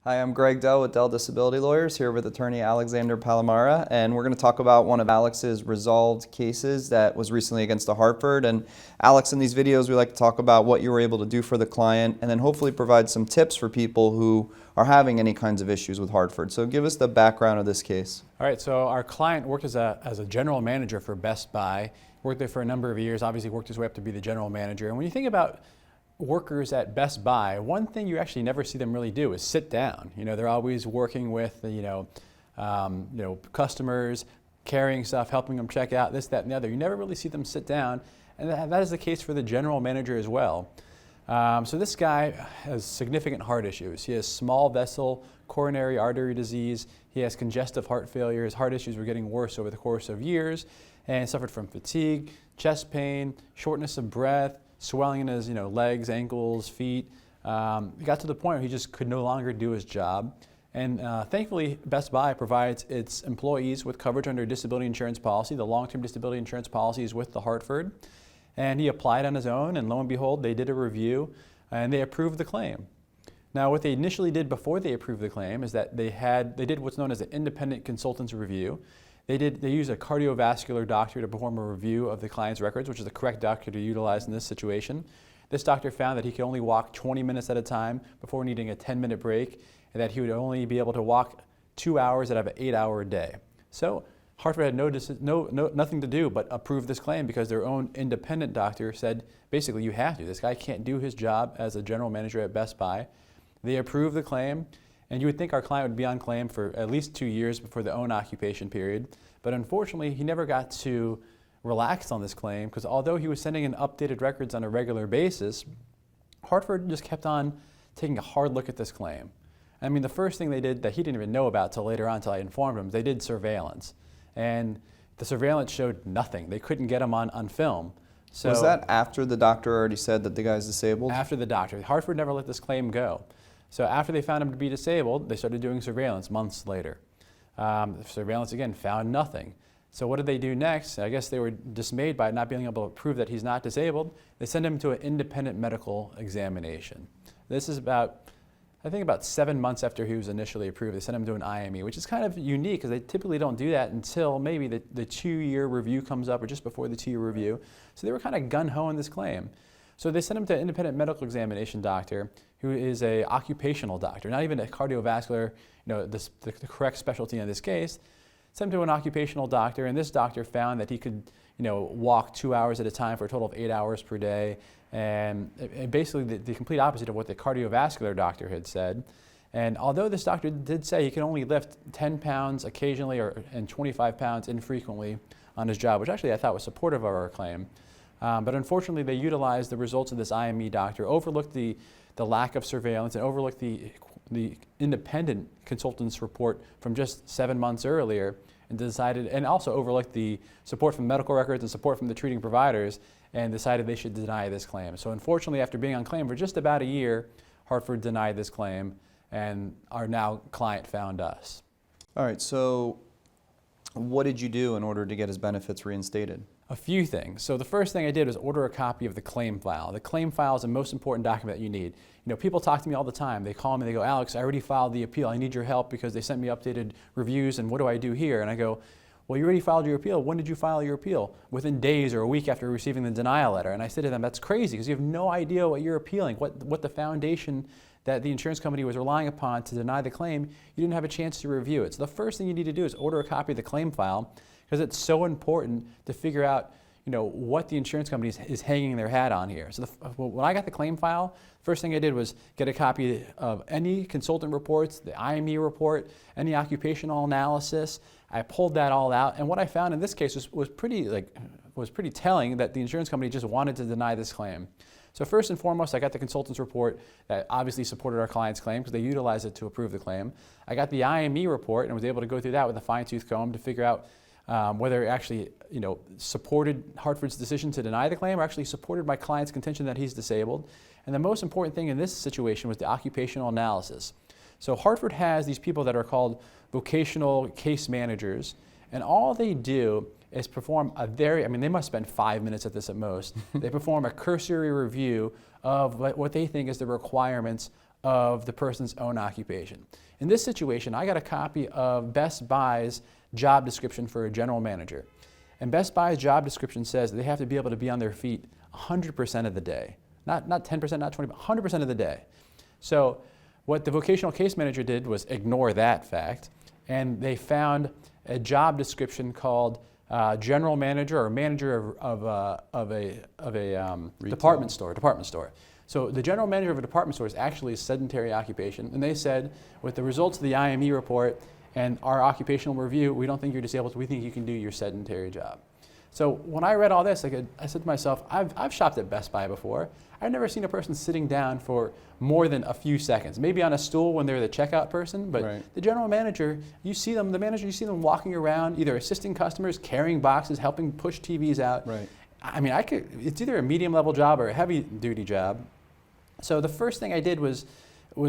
Hi, I'm Greg Dell with Dell Disability Lawyers here with attorney Alexander Palamara, and we're going to talk about one of Alex's resolved cases that was recently against the Hartford. And Alex, in these videos, we like to talk about what you were able to do for the client and then hopefully provide some tips for people who are having any kinds of issues with Hartford. So give us the background of this case. All right, so our client worked as a general manager for Best Buy, worked there for a number of years, obviously worked his way up to be the general manager. And when you think about workers at Best Buy, one thing you actually never see them really do is sit down. They're always working with, customers, carrying stuff, helping them check out, this, that, and the other. You never really see them sit down, and that is the case for the general manager as well. So this guy has significant heart issues. He has small vessel coronary artery disease. He has congestive heart failure. His heart issues were getting worse over the course of years, and suffered from fatigue, chest pain, shortness of breath, swelling in his legs, ankles, feet. He got to the point where he just could no longer do his job. And thankfully, Best Buy provides its employees with coverage under a disability insurance policy. The long-term disability insurance policy is with the Hartford. And he applied on his own, and lo and behold, they did a review, and they approved the claim. Now, what they initially did before they approved the claim is that they did what's known as an independent consultant's review. They used a cardiovascular doctor to perform a review of the client's records, which is the correct doctor to utilize in this situation. This doctor found that he could only walk 20 minutes at a time before needing a 10-minute break, and that he would only be able to walk 2 hours out of an 8-hour day. So Hartford had nothing to do but approve this claim because their own independent doctor said, basically, you have to. This guy can't do his job as a general manager at Best Buy. They approved the claim. And you would think our client would be on claim for at least 2 years before the own occupation period. But unfortunately, he never got to relax on this claim because although he was sending in updated records on a regular basis, Hartford just kept on taking a hard look at this claim. I mean, the first thing they did that he didn't even know about till later on, till I informed him, they did surveillance. And the surveillance showed nothing. They couldn't get him on film. So was that after the doctor already said that the guy's disabled? After the doctor. Hartford never let this claim go. So after they found him to be disabled, they started doing surveillance months later. Surveillance, again, found nothing. So what did they do next? I guess they were dismayed by not being able to prove that he's not disabled. They sent him to an independent medical examination. This is about 7 months after he was initially approved. They sent him to an IME, which is kind of unique because they typically don't do that until maybe the 2-year review comes up or just before the 2-year review. So they were kind of gun-ho on this claim. So they sent him to an independent medical examination doctor who is an occupational doctor, not even a cardiovascular, the correct specialty in this case. Sent him to an occupational doctor, and this doctor found that he could, walk 2 hours at a time for a total of 8 hours per day, and basically the complete opposite of what the cardiovascular doctor had said. And although this doctor did say he could only lift 10 pounds occasionally and 25 pounds infrequently on his job, which actually I thought was supportive of our claim, but unfortunately they utilized the results of this IME doctor, overlooked the lack of surveillance, and overlooked the independent consultant's report from just 7 months earlier, and also overlooked the support from medical records and support from the treating providers, and decided they should deny this claim. So unfortunately, after being on claim for just about a year, Hartford denied this claim, and our now client found us. All right, so what did you do in order to get his benefits reinstated? A few things. So the first thing I did was order a copy of the claim file. The claim file is the most important document that you need. People talk to me all the time. They call me, they go, Alex, I already filed the appeal. I need your help because they sent me updated reviews, and what do I do here? And I go, well, you already filed your appeal. When did you file your appeal? Within days or a week after receiving the denial letter. And I said to them, that's crazy because you have no idea what you're appealing, what the foundation that the insurance company was relying upon to deny the claim. You didn't have a chance to review it. So the first thing you need to do is order a copy of the claim file because it's so important to figure out what the insurance company is hanging their hat on here. So when I got the claim file, first thing I did was get a copy of any consultant reports, the IME report, any occupational analysis. I pulled that all out, and what I found in this case was pretty telling that the insurance company just wanted to deny this claim. So first and foremost, I got the consultant's report that obviously supported our client's claim because they utilized it to approve the claim. I got the IME report and was able to go through that with a fine-tooth comb to figure out whether it actually supported Hartford's decision to deny the claim or actually supported my client's contention that he's disabled. And the most important thing in this situation was the occupational analysis. So Hartford has these people that are called vocational case managers, and all they do is perform they must spend 5 minutes at this at most. They perform a cursory review of what they think is the requirements of the person's own occupation. In this situation, I got a copy of Best Buy's job description for a general manager. And Best Buy's job description says that they have to be able to be on their feet 100% of the day. Not 10%, not 20%, but 100% of the day. So what the vocational case manager did was ignore that fact, and they found a job description called general manager or manager of a department store. So the general manager of a department store is actually a sedentary occupation, and they said with the results of the IME report and our occupational review, we don't think you're disabled, we think you can do your sedentary job. So when I read all this, I said to myself, I've shopped at Best Buy before. I've never seen a person sitting down for more than a few seconds, maybe on a stool when they're the checkout person, but right. The general manager, you see them walking around, either assisting customers, carrying boxes, helping push TVs out. Right. I mean, it's either a medium level job or a heavy duty job. So the first thing I did was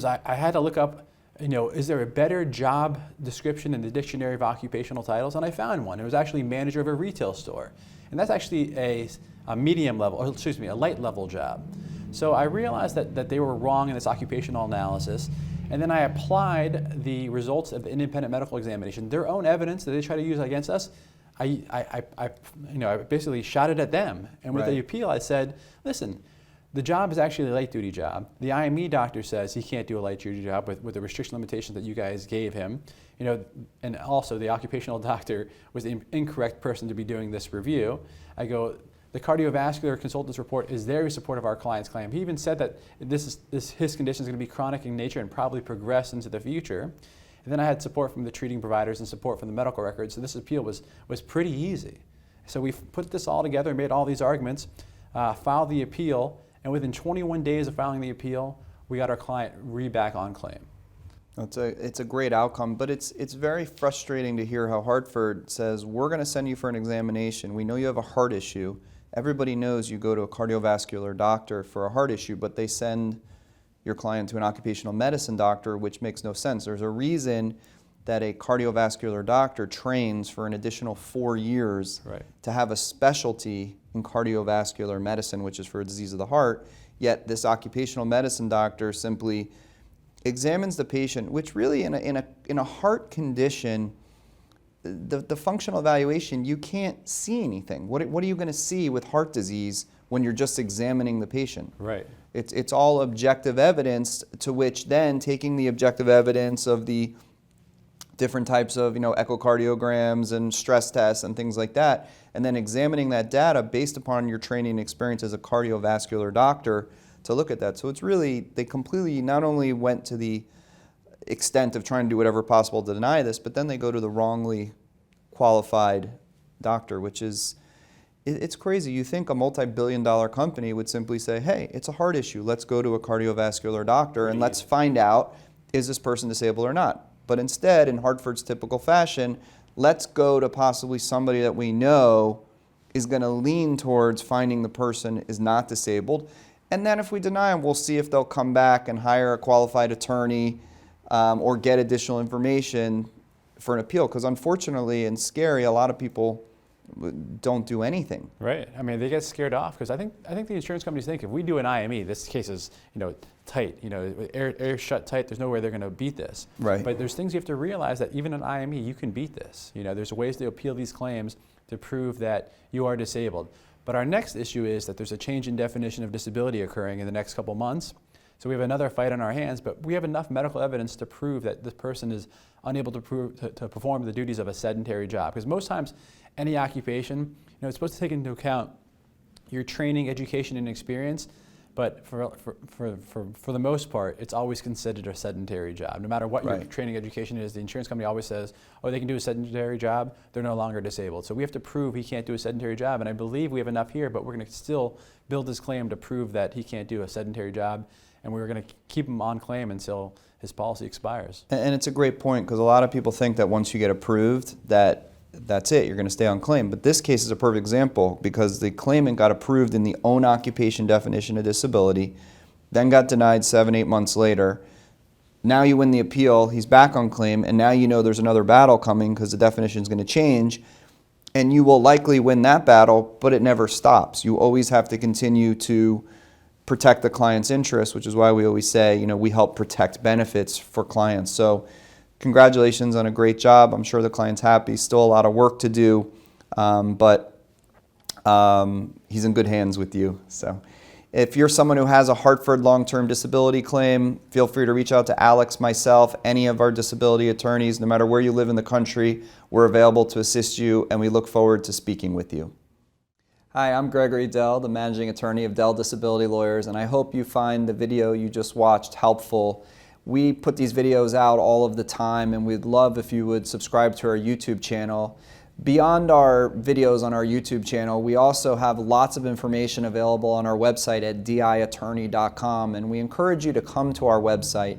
I had to look up, is there a better job description in the Dictionary of Occupational Titles? And I found one. It was actually manager of a retail store. And that's actually a medium level, or excuse me, a light level job. So I realized that they were wrong in this occupational analysis. And then I applied the results of the independent medical examination, their own evidence that they try to use against us. I basically shot it at them. And with the appeal, I said, listen, the job is actually a light duty job. The IME doctor says he can't do a light duty job with the restriction limitations that you guys gave him. And also the occupational doctor was the incorrect person to be doing this review. I go, the cardiovascular consultant's report is very supportive of our client's claim. He even said that his condition is going to be chronic in nature and probably progress into the future. And then I had support from the treating providers and support from the medical records. So this appeal was pretty easy. So we put this all together, made all these arguments, filed the appeal, and within 21 days of filing the appeal, we got our client back on claim. It's a great outcome, but it's very frustrating to hear how Hartford says, we're going to send you for an examination. We know you have a heart issue. Everybody knows you go to a cardiovascular doctor for a heart issue, but they send your client to an occupational medicine doctor, which makes no sense. There's a reason that a cardiovascular doctor trains for an additional 4 years to have a specialty in cardiovascular medicine, which is for a disease of the heart, yet this occupational medicine doctor simply examines the patient, which really in a heart condition, the functional evaluation, you can't see anything. What are you going to see with heart disease when you're just examining the patient? Right. It's all objective evidence, to which then taking the objective evidence of the different types of echocardiograms and stress tests and things like that, and then examining that data based upon your training and experience as a cardiovascular doctor to look at that. So it's really, they completely not only went to the extent of trying to do whatever possible to deny this, but then they go to the wrongly qualified doctor, which is, it's crazy. You think a multi-billion-dollar company would simply say, hey, it's a heart issue. Let's go to a cardiovascular doctor and let's find out, is this person disabled or not? But instead, in Hartford's typical fashion, let's go to possibly somebody that we know is going to lean towards finding the person is not disabled. And then if we deny them, we'll see if they'll come back and hire a qualified attorney or get additional information for an appeal. Because unfortunately and scary, a lot of people don't do anything. Right. I mean, they get scared off because I think the insurance companies think if we do an IME, this case is tight. Air shut tight. There's no way they're going to beat this. Right. But there's things you have to realize that even an IME, you can beat this. There's ways to appeal these claims to prove that you are disabled. But our next issue is that there's a change in definition of disability occurring in the next couple months. So we have another fight on our hands, but we have enough medical evidence to prove that this person is unable to perform the duties of a sedentary job. Because most times, any occupation, it's supposed to take into account your training, education, and experience. But for the most part, it's always considered a sedentary job. No matter what your training education is, the insurance company always says, oh, they can do a sedentary job, they're no longer disabled. So we have to prove he can't do a sedentary job, and I believe we have enough here, but we're going to still build his claim to prove that he can't do a sedentary job, and we're going to keep him on claim until his policy expires. And it's a great point, because a lot of people think that once you get approved, that's it, you're going to stay on claim. But this case is a perfect example because the claimant got approved in the own occupation definition of disability, then got denied 7-8 months later. Now you win the appeal, he's back on claim, and now there's another battle coming because the definition is going to change, and you will likely win that battle, but it never stops. You always have to continue to protect the client's interests, which is why we always say, you know, we help protect benefits for clients. So congratulations on a great job. I'm sure the client's happy. Still a lot of work to do, but he's in good hands with you. So if you're someone who has a Hartford long-term disability claim, feel free to reach out to Alex, myself, any of our disability attorneys. No matter where you live in the country, we're available to assist you, and we look forward to speaking with you. Hi, I'm Gregory Dell, the managing attorney of Dell Disability Lawyers, and I hope you find the video you just watched helpful. We put these videos out all of the time, and we'd love if you would subscribe to our YouTube channel. Beyond our videos on our YouTube channel, we also have lots of information available on our website at diattorney.com, and we encourage you to come to our website.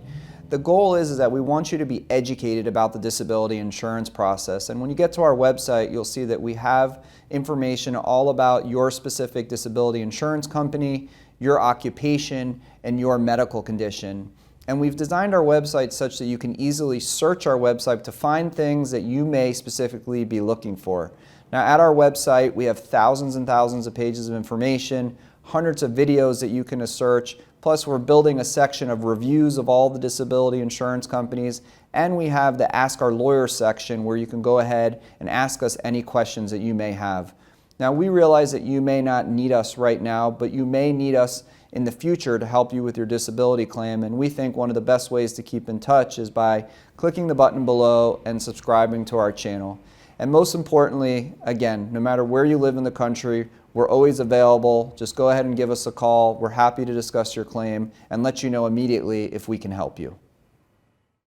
The goal is that we want you to be educated about the disability insurance process, and when you get to our website, you'll see that we have information all about your specific disability insurance company, your occupation, and your medical condition. And we've designed our website such that you can easily search our website to find things that you may specifically be looking for. Now, at our website, we have thousands and thousands of pages of information, hundreds of videos that you can search, plus we're building a section of reviews of all the disability insurance companies, and we have the Ask Our Lawyer section where you can go ahead and ask us any questions that you may have. Now, we realize that you may not need us right now, but you may need us in the future to help you with your disability claim, and we think one of the best ways to keep in touch is by clicking the button below and subscribing to our channel. And most importantly, again, no matter where you live in the country, we're always available. Just go ahead and give us a call. We're happy to discuss your claim and let you know immediately if we can help you.